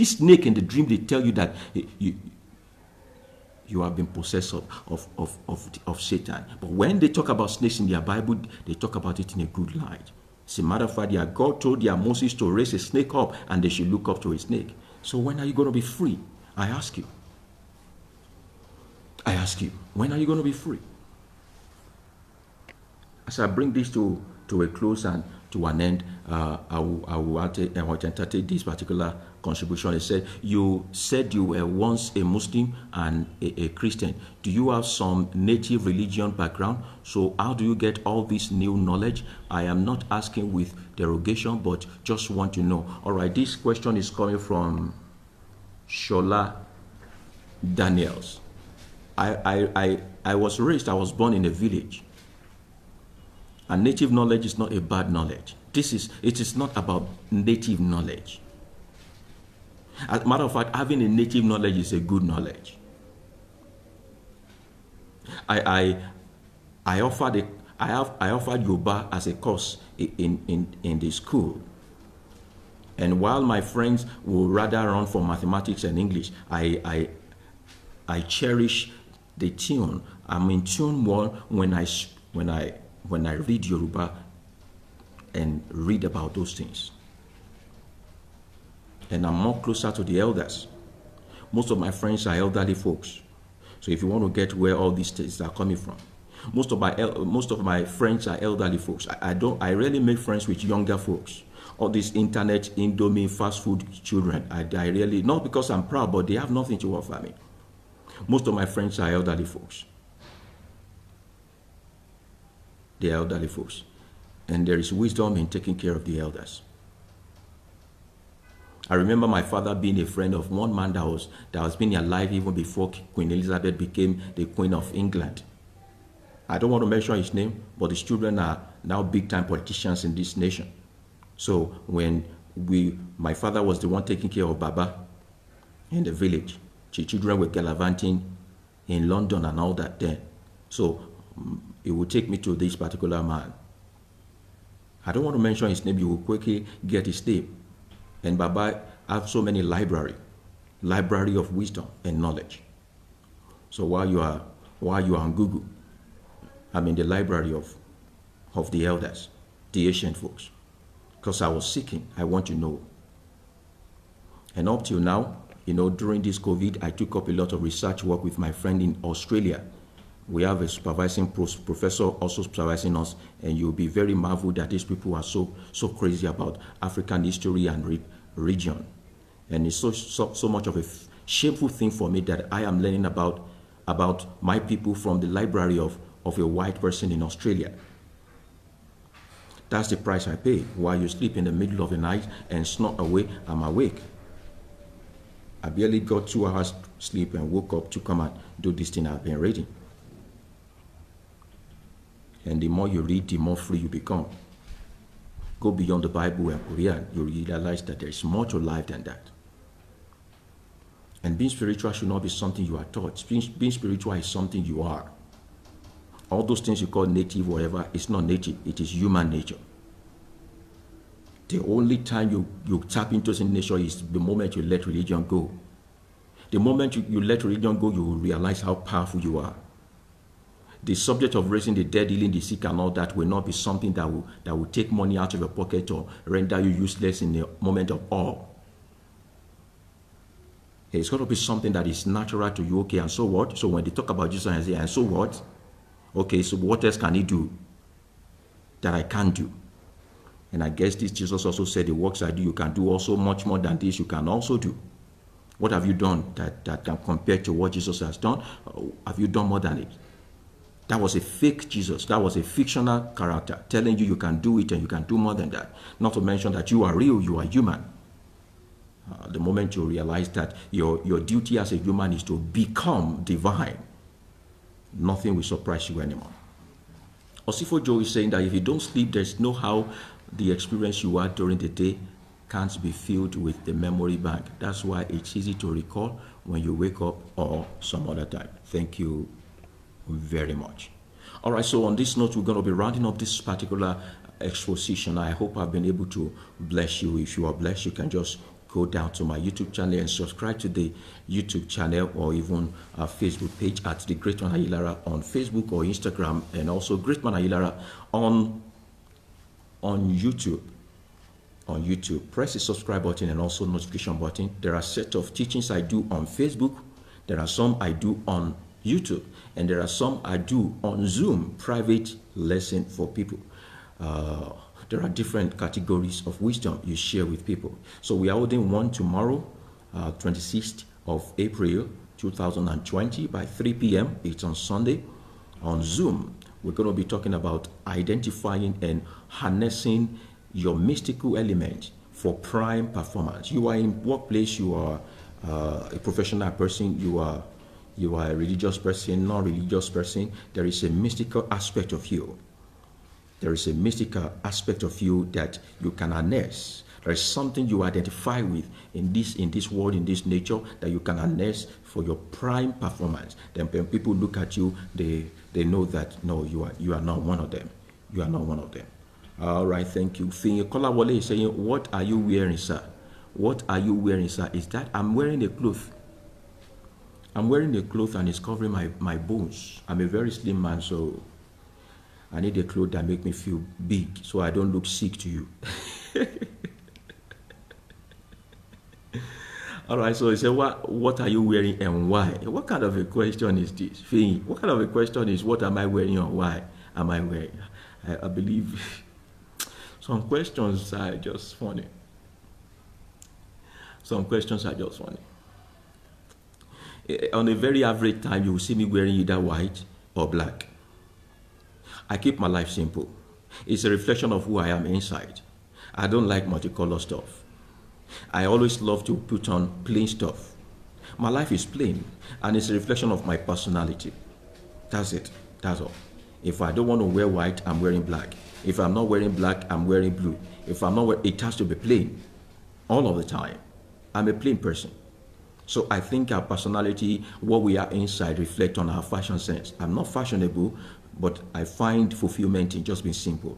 snake in the dream, they tell you that you have been possessed of Satan. But when they talk about snakes in their Bible, they talk about it in a good light. As a matter of fact, their God told their Moses to raise a snake up, and they should look up to a snake. So when are you going to be free? I ask you, when are you going to be free? As I bring this to a close and to an end, I want to entertain this particular contribution. It said, you said you were once a Muslim and a Christian. Do you have some native religion background? So how do you get all this new knowledge? I am not asking with derogation, but just want to know. All right, this question is coming from Shola Daniels. I was born in a village. And native knowledge is not a bad knowledge. It is not about native knowledge. As a matter of fact, having a native knowledge is a good knowledge. I offered Yoruba as a course in the school. And while my friends would rather run for mathematics and English, I cherish the tune. I'm in tune more when I read Yoruba and read about those things. And I'm more closer to the elders. Most of my friends are elderly folks. So if you want to get where all these things are coming from, most of my friends are elderly folks. I rarely make friends with younger folks. All these internet, Indomie, fast food children, I really, not because I'm proud, but they have nothing to offer me. Most of my friends are elderly folks. The elderly folks, and there is wisdom in taking care of the elders. I remember my father being a friend of one man that was been alive even before Queen Elizabeth became the Queen of England. I don't want to mention his name, but his children are now big-time politicians in this nation. So when my father was the one taking care of Baba in the village, the children were gallivanting in London and all that then. So it will take me to this particular man. I don't want to mention his name. You will quickly get his name. And Baba have so many library. library of wisdom and knowledge. So while you are on Google, I'm in the library of the elders, the ancient folks, because I was seeking. I want to know. And up till now, during this COVID, I took up a lot of research work with my friend in Australia. We have a supervising professor also supervising us, and you'll be very marveled that these people are so crazy about African history and region. And it's so much of a shameful thing for me that I am learning about my people from the library of a white person in Australia. That's the price I pay. While you sleep in the middle of the night and snort away, I'm awake. I barely got 2 hours sleep and woke up to come and do this thing I've been reading. And the more you read, the more free you become. Go beyond the Bible and Quran, you realize that there is more to life than that. And being spiritual should not be something you are taught. Being spiritual is something you are. All those things you call native, whatever, it's not native. It is human nature. The only time you tap into sin nature is the moment you let religion go. The moment you let religion go, you will realize how powerful you are. The subject of raising the dead, healing the sick and all that will not be something that will take money out of your pocket or render you useless in a moment of awe. It's got to be something that is natural to you. Okay, and so what? So when they talk about Jesus, I say, and so what? Okay, so what else can he do that I can't do? And I guess this Jesus also said, the works I do, you can do also much more than this, you can also do. What have you done that can compare to what Jesus has done? Have you done more than it? That was a fake Jesus. That was a fictional character telling you can do it and you can do more than that. Not to mention that you are real, you are human. The moment you realize that your duty as a human is to become divine, nothing will surprise you anymore. Osifo Joe is saying that if you don't sleep, there's no how the experience you had during the day can't be filled with the memory bank. That's why it's easy to recall when you wake up or some other time. Thank you very much. All right, so on this note, we're going to be rounding up this particular exposition. I hope I've been able to bless you. If you are blessed, you can just go down to my YouTube channel and subscribe to the YouTube channel or even our Facebook page at the Greatman Ayilara on Facebook or Instagram, and also Greatman Ayilara on YouTube. On YouTube, press the subscribe button and also notification button. There are a set of teachings I do on Facebook. There are some I do on YouTube, and there are some I do on Zoom, private lesson for people. There are different categories of wisdom you share with people. So we are holding one tomorrow, 26th of April 2020 by 3 p.m. It's on Sunday. On Zoom, we're going to be talking about identifying and harnessing your mystical element for prime performance. You are in workplace, you are a professional person, you are a religious person, non-religious person. There is a mystical aspect of you. There is a mystical aspect of you that you can harness. There is something you identify with in this world, in this nature, that you can harness for your prime performance. Then when people look at you, they know that no, you are not one of them. You are not one of them. All right, thank you. Kolawole is saying, what are you wearing, sir? What are you wearing, sir? Is that I'm wearing a cloth. I'm wearing a cloth and it's covering my bones. I'm a very slim man, so I need a cloth that make me feel big so I don't look sick to you. All right, so he said, what are you wearing and why? What kind of a question is this? What kind of a question is what am I wearing or why am I wearing? I believe some questions are just funny. Some questions are just funny. On a very average time, you will see me wearing either white or black. I keep my life simple. It's a reflection of who I am inside. I don't like multicolored stuff. I always love to put on plain stuff. My life is plain, and it's a reflection of my personality. That's it. That's all. If I don't want to wear white, I'm wearing black. If I'm not wearing black, I'm wearing blue. If I'm not wearing, it has to be plain all of the time. I'm a plain person. So I think our personality, what we are inside, reflect on our fashion sense. I'm not fashionable, but I find fulfillment in just being simple.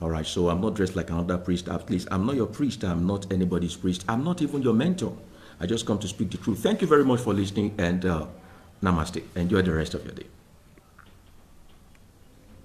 All right, so I'm not dressed like another priest. At least I'm not your priest. I'm not anybody's priest. I'm not even your mentor. I just come to speak the truth. Thank you very much for listening, and namaste. Enjoy the rest of your day.